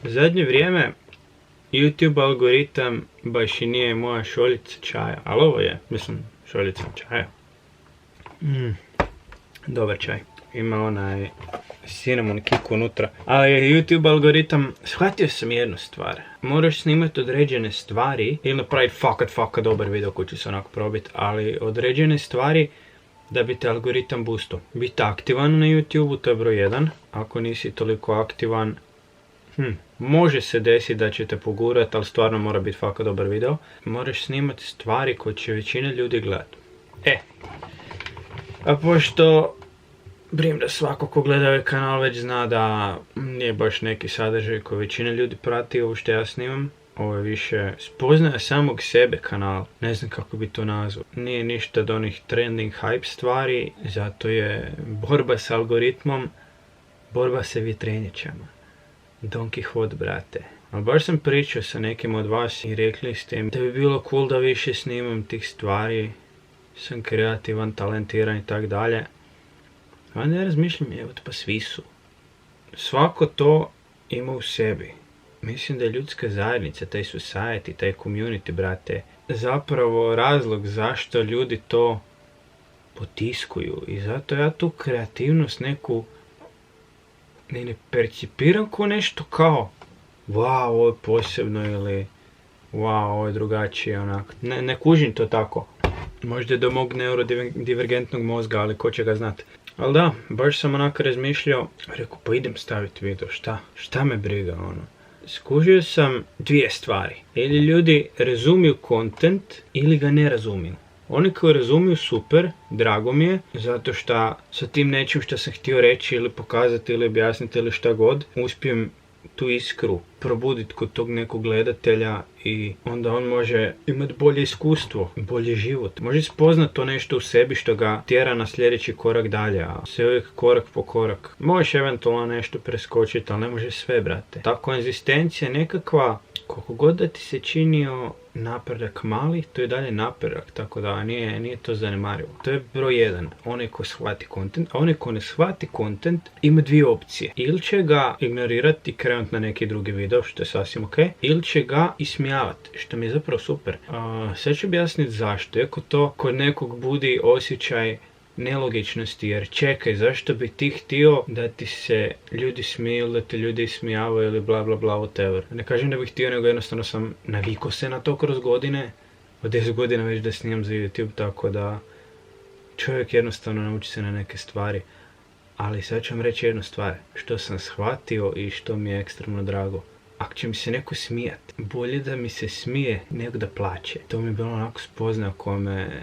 Zadnje vrijeme YouTube algoritam baš i nije moja šoljica čaja, ali ovo je, mislim, šoljica čaja. Dobar čaj. Ima onaj cinnamon kick unutra. Ali YouTube algoritam, shvatio sam jednu stvar. Moraš snimati određene stvari ili napraviti fakat dobar video koji će se onako probiti, ali određene stvari da bi te algoritam boostao. Biti aktivan na YouTube, to je broj 1. Ako nisi toliko aktivan, može se desiti da će te pogurat, ali stvarno mora biti fakat dobar video. Moraš snimati stvari koje će većina ljudi gledati. A pošto brim da svako ko gleda ovaj kanal već zna da nije baš neki sadržaj koji većina ljudi prati ovo što ja snimam. Ovo je više spoznaja samog sebe kanal, ne znam kako bi to nazvao. Nije ništa od onih trending hype stvari, zato je borba s algoritmom, borba sa vjetrenjačama. Don Quixote, brate. Ali baš sam pričao sa nekim od vas i rekli ste mi da bi bilo cool da više snimam tih stvari. Sam kreativan, talentiran i tak dalje. A ne razmišljam, pa svi su. Svako to ima u sebi. Mislim da je ljudska zajednica, taj society, taj community, brate, zapravo razlog zašto ljudi to potiskuju. I zato ja tu kreativnost neku ne percipiram kao nešto kao wow, ovo je posebno ili wow, ovo je drugačije, onak. Ne kužim to tako. Možda je do mog neurodivergentnog mozga, ali ko će ga znati. Ali da, baš sam onako razmišljao, rekao pa idem staviti video, šta me briga ono. Skužio sam dvije stvari. Ili ljudi razumiju content ili ga ne razumiju. Oni koji razumiju super, drago mi je, zato što sa tim nečim što sam htio reći ili pokazati ili objasniti ili šta god, uspijem tu iskru probuditi kod tog nekog gledatelja i onda on može imati bolje iskustvo, bolji život. Može spoznat to nešto u sebi što ga tjera na sljedeći korak dalje, a sve uvijek korak po korak. Možeš eventualno nešto preskočiti, ali ne može sve, brate. Ta konzistencija nekakva, koliko god da ti se činio napredak mali, to je dalje napredak, tako da nije to zanemarivo. To je broj 1, onaj ko shvati content, a onaj ko ne shvati content ima dvije opcije. Ili će ga ignorirati i krenuti na neki drugi video, što je sasvim ok, ili će ga ismijavati, što mi je zapravo super. Sad ću objasniti zašto, iako to kod nekog budi osjećaj nelogičnosti, jer čekaj, zašto bi ti htio da ti se ljudi smiju, da te ljudi ismijavaju ili bla bla bla whatever. Ne kažem da bih htio, nego jednostavno sam navikao se na to kroz godine. Od 10 godina već da snimam za YouTube, tako da čovjek jednostavno nauči se na neke stvari. Ali sad ću vam reći jednu stvar, što sam shvatio i što mi je ekstremno drago. Ako će mi se neko smijat, bolje da mi se smije nego da plaće. To mi je bilo onako spoznaja kome...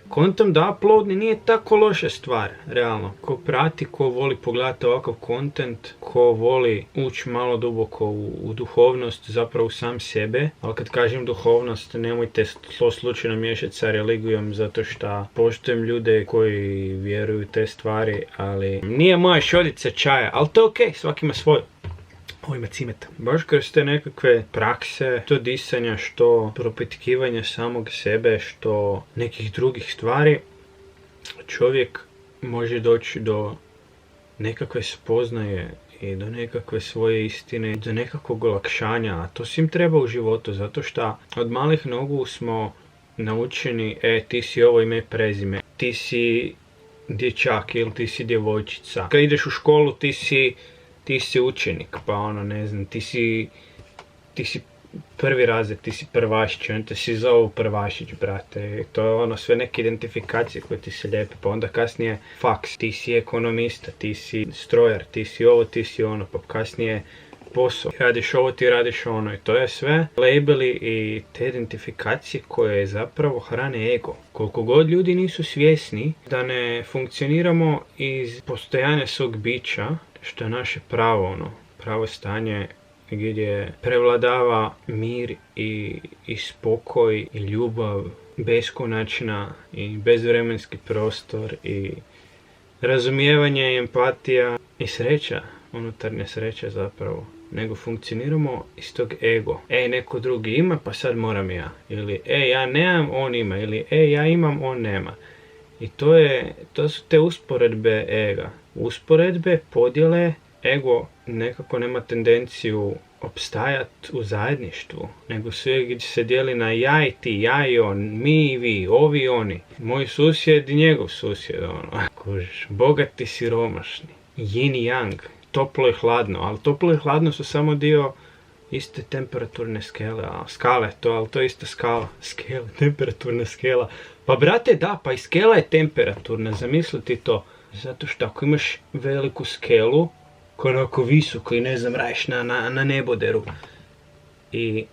Kontam da uploadni nije tako loša stvar, realno. Ko prati, ko voli pogledati ovakav content, ko voli ući malo duboko u duhovnost, zapravo u sam sebe. Ali kad kažem duhovnost, nemojte to slučajno miješati sa religijom, zato što poštujem ljude koji vjeruju te stvari, ali nije moja šoljica čaja, ali to je okej, svaki ima svoju. Ovo ima cimeta. Baš kroz te nekakve prakse, što disanja, što propitkivanja samog sebe, što nekih drugih stvari, čovjek može doći do nekakve spoznaje i do nekakve svoje istine, do nekakvog olakšanja, a to svim treba u životu, zato što od malih nogu smo naučeni, ti si ovo ime i prezime, ti si dječak ili ti si djevojčica. Kad ideš u školu ti si učenik, pa ono, ne znam, ti si prvi razred, ti si prvašić, on te si zovu prvašić, brate. To je ono, sve neke identifikacije koje ti se lijepe, pa onda kasnije faks, ti si ekonomista, ti si strojar, ti si ovo, ti si ono, pa kasnije posao. Radiš ovo, ti radiš ono, i to je sve labeli i te identifikacije koje zapravo hrane ego. Koliko god ljudi nisu svjesni da ne funkcioniramo iz postojanja svog bića, što je naše pravo stanje gdje prevladava mir i spokoj i ljubav, beskonačna i bezvremenski prostor i razumijevanje i empatija i sreća, unutarnja sreća zapravo. Nego funkcioniramo iz tog ego. Neko drugi ima, pa sad moram ja. Ili ja nemam, on ima. Ili ja imam, on nema. I to su te usporedbe ega. Usporedbe, podjele, ego nekako nema tendenciju opstajati u zajedništvu, nego sve se dijeli na ja i ti, ja i on, mi i vi, ovi i oni, moj susjed i njegov susjed, kužiš, bogati, siromašni, yin i yang, toplo i hladno, ali toplo i hladno su samo dio iste temperaturne skale, ali to je ista skala, temperaturna skela. Pa brate, da, pa i skela je temperaturna, zamisli ti to, zato što ako imaš veliku skelu, ko onako visoko i ne znam, radiš na neboderu, i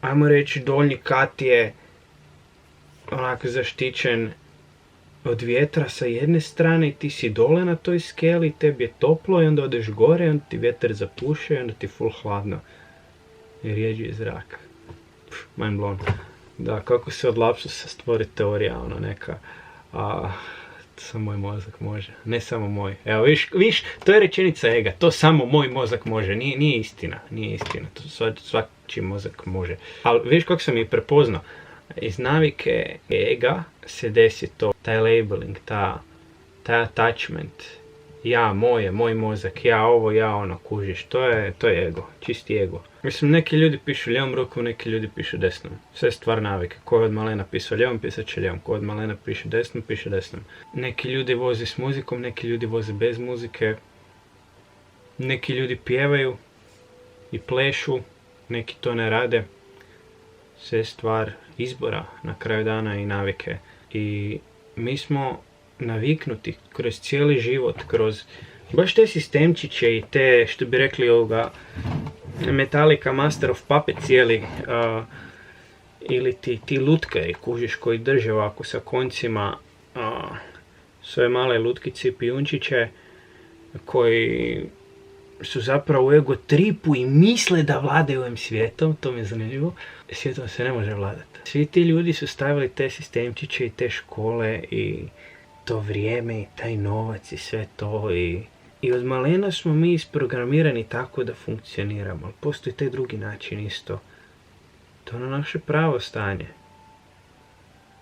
ajmo reći donji kat je onako zaštićen od vjetra sa jedne strane i ti si dole na toj skeli, tebi je toplo i onda odeš gore i onda ti vjetar zapuše i onda ti full hladno i rijeđi zrak. Mind blown. Da, kako se od lapsusa stvori teorija, neka, samo moj mozak može, ne samo moj. Evo, viš, to je rečenica ega, to samo moj mozak može, nije istina, to svaki mozak može. Ali viš kako sam ih prepoznao, iz navike ega se desi to, taj labeling, taj attachment, ja, moj mozak, ja ovo, ja ono, kužiš, to je ego, čisti ego. Mislim, neki ljudi pišu lijevom rukom, neki ljudi pišu desnom. Sve stvar navike. Ko je od malena pisao lijevom, pisat će lijevom. Ko od malena piše desnom, piše desnom. Neki ljudi voze s muzikom, neki ljudi voze bez muzike. Neki ljudi pjevaju i plešu, neki to ne rade. Sve stvar izbora na kraju dana i navike. I mi smo naviknuti kroz cijeli život, kroz baš te sistemčiće i te, što bi rekli Metallica Master of Puppets cijeli, ili ti lutke, kužiš, koji drže ovako sa koncima svoje male lutkice i pijunčiće, koji su zapravo u ego tripu i misle da vladaju ovim svijetom, to mi je zanimljivo, svijetom se ne može vladati. Svi ti ljudi su stavili te sistemčiće i te škole i to vrijeme i taj novac i sve to i od malena smo mi isprogramirani tako da funkcioniramo, ali postoji taj drugi način isto. To je ono naše pravo stanje.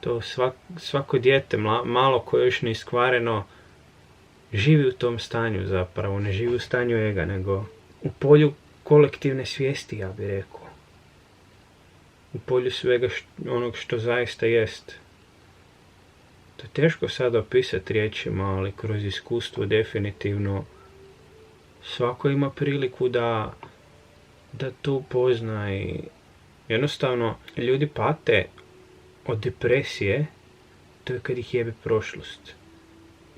To svako dijete, malo koje još ne iskvareno, živi u tom stanju zapravo, ne živi u stanju ega, nego u polju kolektivne svijesti, ja bih rekao. U polju svega onog što zaista jest. To je teško sada opisati riječima, ali kroz iskustvo definitivno svako ima priliku da to upozna i jednostavno ljudi pate od depresije, to je kad ih jebe prošlost.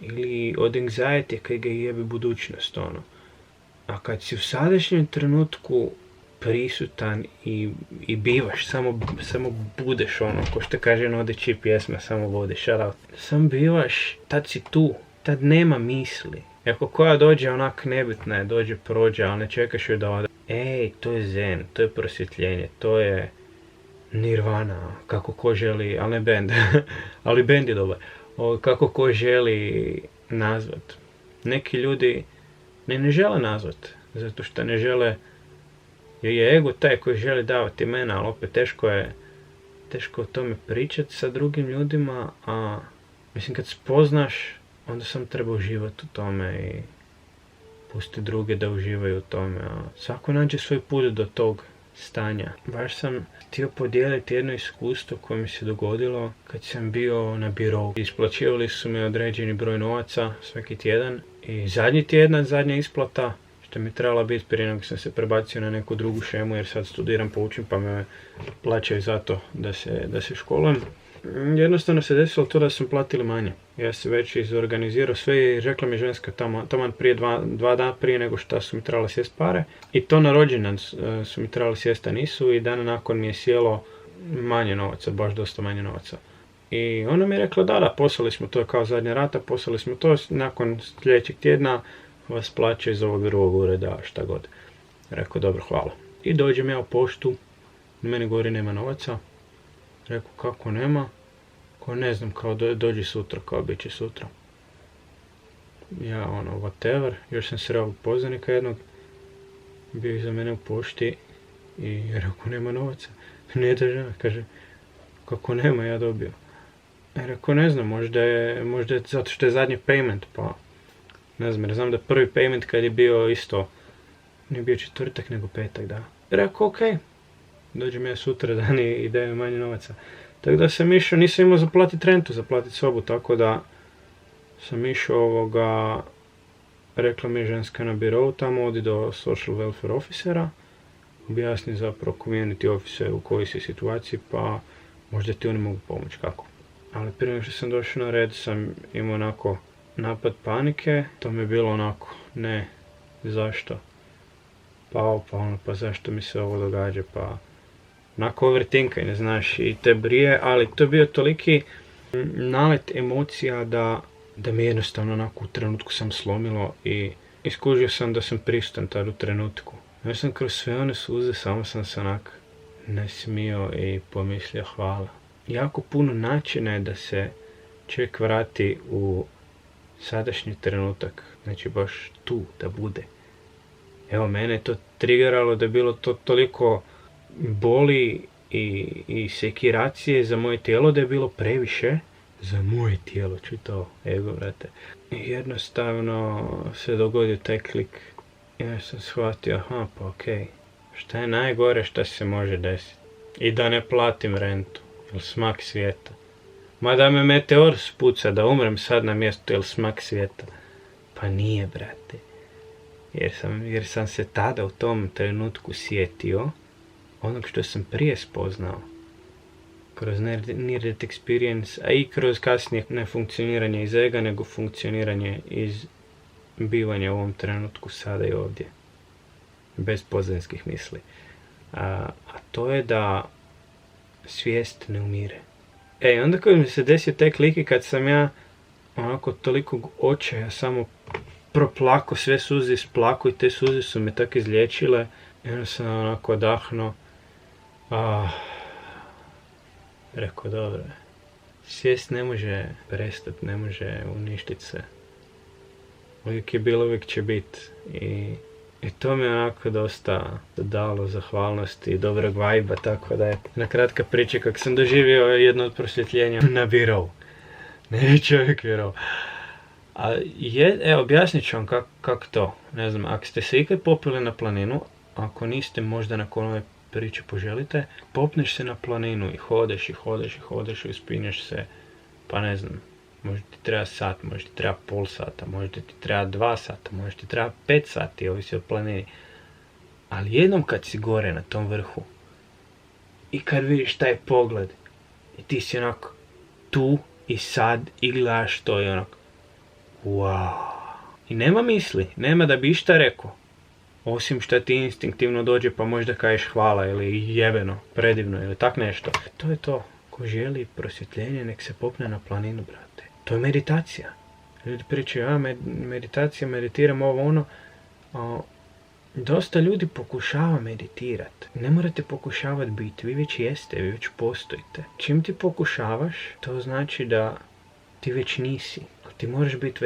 Ili od anxiety kad ga jebe budućnost, A kad si u sadašnjem trenutku prisutan i bivaš, samo budeš ko što kaže na odeći pjesma, samo vode, shout out. Sam bivaš, tad si tu, tad nema misli. Ako koja dođe onak nebitna je, dođe prođe, ali ne čekaš joj da ode. Ej, to je zen, to je prosvjetljenje, to je nirvana, kako ko želi, ali ne bend, ali bend je dobar. Kako ko želi nazvat. Neki ljudi ne žele nazvat, zato što ne žele, jer je ego taj koji želi davati imena, ali opet teško o tome pričati sa drugim ljudima, a mislim kad spoznaš, onda sam treba uživati u tome i pusti druge da uživaju u tome, a svako nađe svoj put do tog stanja. Baš sam htio podijeliti jedno iskustvo koje mi se dogodilo kad sam bio na birou. Isplaćivali su mi određeni broj novaca svaki tjedan i zadnja isplata, što mi trebala biti prije nego sam se prebacio na neku drugu šemu jer sad studiram, poučim pa me plaćaju zato da se školujem. Jednostavno se desilo to da sam platili manje. Ja sam već izorganizirao sve i rekla mi ženska taman prije dva dana prije nego što su mi trebali sjest pare. I to na rođendan su mi trebali sjest, a nisu, i dana nakon mi je sjelo manje novaca, baš dosta manje novaca. I ona mi je rekla da, poslali smo to kao zadnja rata, poslali smo to, nakon sljedećeg tjedna vas plaća iz ovog drugog ureda, šta god. Rekao, dobro, hvala. I dođem ja u poštu, meni govori nema novaca. Rekao, kako nema? Kao ne znam, kao dođi sutra, kao bit će sutra. Ja whatever, još sam sreo poznanika jednog, bio iza mene u pošti i rekao, nema novaca. Nije da žena, kaže, kako nema, ja dobio. Rekao, ne znam, možda je zato što je zadnji payment, pa ne znam, jer znam da prvi payment kad je bio isto nije bio četvrtak nego petak, da. Rekao, ok, dođem ja sutra dan i dajem manje novaca. Tako da sam išao, nisam imao zaplatiti rentu, zaplatiti sobu, tako da sam išao rekla mi je ženska na birovu, tamo odi do social welfare officera, objasni zapravo community officer u kojoj si situaciji, pa možda ti oni mogu pomoći kako. Ali prije nego što sam došao na red sam imao onako napad panike, to mi je bilo onako, ne, zašto? Pa zašto mi se ovo događa, pa onako overthinkanje, znaš, i te brije, ali to je bio toliki nalet emocija da mi jednostavno onako u trenutku sam slomilo i iskužio sam da sam prisutan tad u trenutku. Ja sam kroz sve one suze samo sam se onak nasmijao i pomislio hvala. Jako puno načina je da se čovjek vrati u sadašnji trenutak, znači baš tu da bude. Evo, mene je to triggeralo da je bilo to toliko boli i sekiracije za moje tijelo da je bilo previše za moje tijelo, čuj to, ego, brate. I jednostavno se dogodio taj klik. Ja sam shvatio, aha, pa okej, šta je najgore šta se može desiti? I da ne platim rentu, ili smak svijeta. Ma da me meteor spuca, da umrem sad na mjestu, ili smak svijeta. Pa nije, brate. Jer sam se tada u tom trenutku sjetio onog što sam prije spoznao. Kroz near-death experience, a i kroz kasnije ne funkcioniranje iz ega, nego funkcioniranje iz bivanja u ovom trenutku sada i ovdje. Bez pozadinskih misli. A to je da svijest ne umire. Onda kad mi se desio taj klik i kad sam ja onako tolikog očaja samo proplako, sve suze isplako i te suze su me tako izliječile. I onda sam onako odahnuo. Rekao, dobro, svijest ne može prestati, ne može uništiti se. Uvijek je bilo, uvijek će biti. I to mi je onako dosta dalo zahvalnosti i dobrog vajba, tako da je na kratka priča kako sam doživio jedno od prosvjetljenja na birovu. Ne čovjek vjerovao. Objasnit ću vam kako to. Ne znam, ako ste se ikad popili na planinu, ako niste možda nakon ove priče poželite, popneš se na planinu i hodeš i uspinješ se, pa ne znam, možda ti treba sat, možda ti treba pol sata, možda ti treba 2 sata, možda ti treba 5 sati, ovisi o planini. Ali jednom kad si gore na tom vrhu i kad vidiš taj pogled i ti si onako tu i sad i gledaš to i onako wow. I nema misli, nema da bi išta rekao. Osim što ti instinktivno dođe pa možda kažeš hvala ili jebeno, predivno ili tak nešto. To je to. Ko želi prosvjetljenje nek se popne na planinu, brate. To je meditacija. Ljudi pričaju, meditacija, meditiram ovo ono. Dosta ljudi pokušava meditirati. Ne morate pokušavati biti, vi već jeste, vi već postojite. Čim ti pokušavaš, to znači da ti već nisi. Ti moraš biti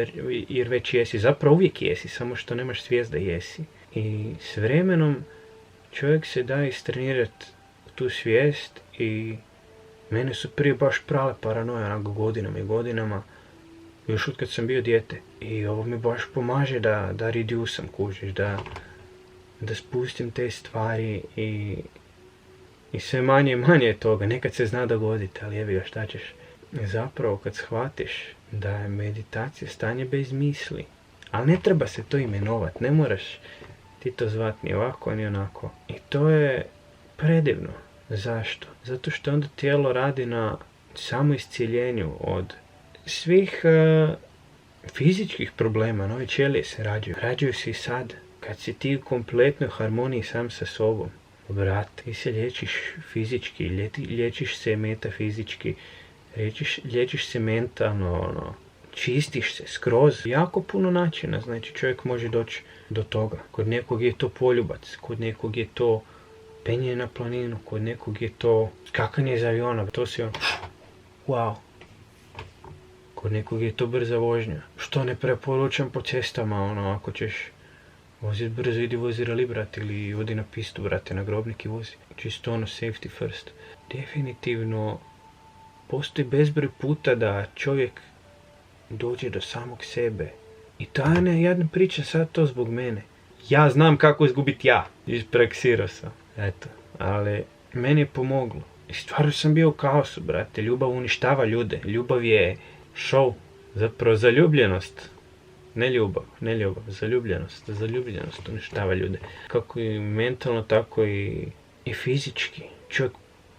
jer već jesi. Zapravo uvijek jesi, samo što nemaš svijest da jesi. I s vremenom čovjek se da istrenirati tu svijest i mene su prije baš prale paranoje, onako godinama, još od kad sam bio dijete. I ovo mi baš pomaže da reducem, kužiš, da spustim te stvari i sve manje i manje toga. Nekad se zna dogoditi, ali jebi ga, šta ćeš. Zapravo kad shvatiš da je meditacija stanje bez misli, ali ne treba se to imenovat, ne moraš ti to zvat ni ovako ni onako. I to je predivno. Zašto? Zato što onda tijelo radi na samoiscjeljenju od svih fizičkih problema. Nove ćelije se rađaju. Rađaju se i sad. Kad si ti u kompletnoj harmoniji sam sa sobom. Brat, ti se liječiš fizički, liječiš se metafizički, liječiš se mentalno, čistiš se skroz. Jako puno načina, znači čovjek može doći do toga. Kod nekog je to poljubac, kod nekog je to penje na planinu, kod nekog je to skakanje iz aviona, to si on, wow. Kod nekog je to brza vožnja, što ne preporučam po cestama, ako ćeš voziti brzo, idi vozi rali, brate, ili odi na pistu, brate, na grobnik i vozi. Čisto safety first. Definitivno postoji bezbroj puta da čovjek dođe do samog sebe. I ja ne pričam sad to zbog mene. Ja znam kako izgubiti ja. Ispraksirao sam. Eto. Ali meni je pomoglo. I stvarno sam bio u kaosu, brate. Ljubav uništava ljude. Ljubav je show. Zapravo zaljubljenost. Ne ljubav. Zaljubljenost uništava ljude. Kako i mentalno, tako i fizički. Čovjek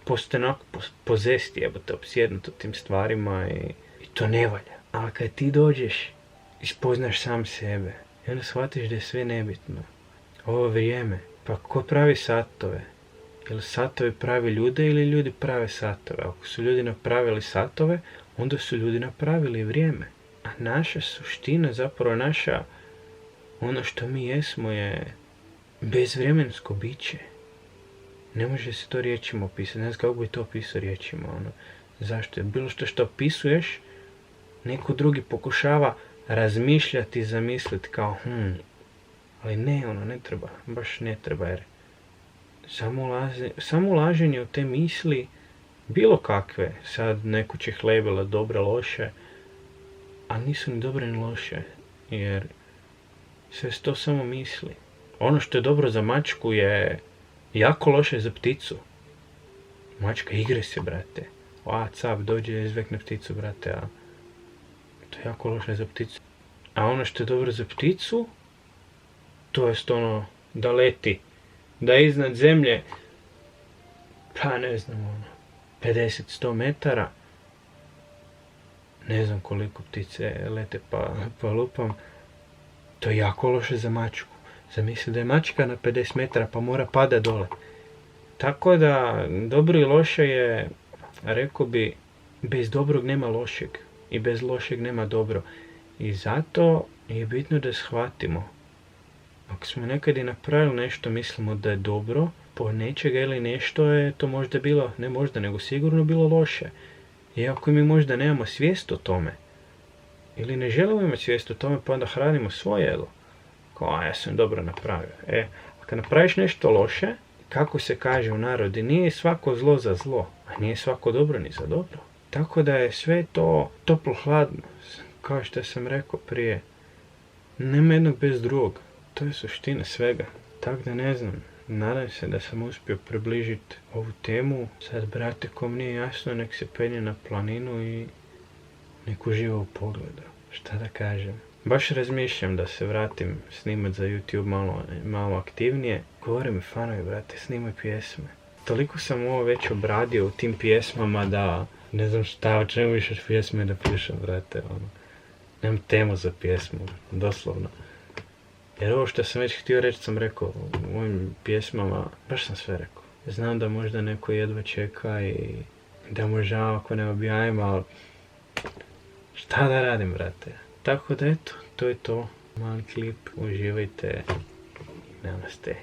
postaje onako pozesti, jebote, opsjednut od tim stvarima i to ne valja. Ali kad ti dođeš i spoznaš sam sebe, i onda shvatiš da je sve nebitno. Ovo vrijeme, pa ko pravi satove? Jel satovi pravi ljude ili ljudi prave satove? Ako su ljudi napravili satove, onda su ljudi napravili vrijeme. A naša suština, zapravo ono što mi jesmo je bezvremensko biće. Ne može se to riječima opisati. Ne znam kako bi to opisao riječima. Zašto? Jer bilo što opisuješ, neko drugi pokušava razmišljati i zamisliti kao ali ne, ne treba. Baš ne treba, jer samo ulaženje u te misli, bilo kakve, sad neko će ih labela dobre, loše, a nisu ni dobre ni loše, jer sve se to samo misli. Ono što je dobro za mačku je jako loše za pticu. Mačka igre se, brate. Cap, dođe, izvekne pticu, brate, a to je jako loše za pticu. A ono što je dobro za pticu, to jest da leti, da je iznad zemlje, pa ne znam, 50-100 metara, ne znam koliko ptice lete pa lupam, to je jako loše za mačku. Zamisli da je mačka na 50 metara pa mora pada dole. Tako da dobro i loše je, rekao bi, bez dobrog nema lošeg i bez lošeg nema dobro. I zato je bitno da shvatimo. Ako smo nekad i napravili nešto, mislimo da je dobro, po nečega ili nešto je to možda bilo, ne možda, nego sigurno bilo loše. Iako mi možda nemamo svijest o tome, ili ne želimo imati svijest o tome, pa onda hranimo svoje jelo. Kao, ja sam dobro napravio. A kad napraviš nešto loše, kako se kaže u narodi, nije svako zlo za zlo, a nije svako dobro ni za dobro. Tako da je sve to toplo-hladno, kao što sam rekao prije. Nema jednog bez drugog. To je suština svega. Tako da ne znam, nadam se da sam uspio približiti ovu temu. Sad, brate, kom nije jasno, nek se penje na planinu i nek uživa u pogledu. Šta da kažem? Baš razmišljam da se vratim snimat za YouTube malo aktivnije. Govore mi fanovi, brate, snimaj pjesme. Toliko sam ovo već obradio u tim pjesmama da ne znam o čemu više pjesme da pišem, brate. Nemam temu za pjesmu, doslovno. Jer ovo što sam već htio reći sam rekao u ovim pjesmama, baš sam sve rekao. Znam da možda neko jedva čeka i da mu žao ako ne objavim, ali šta da radim, brate. Tako da eto, to je to. Mali klip, uživajte i namaste.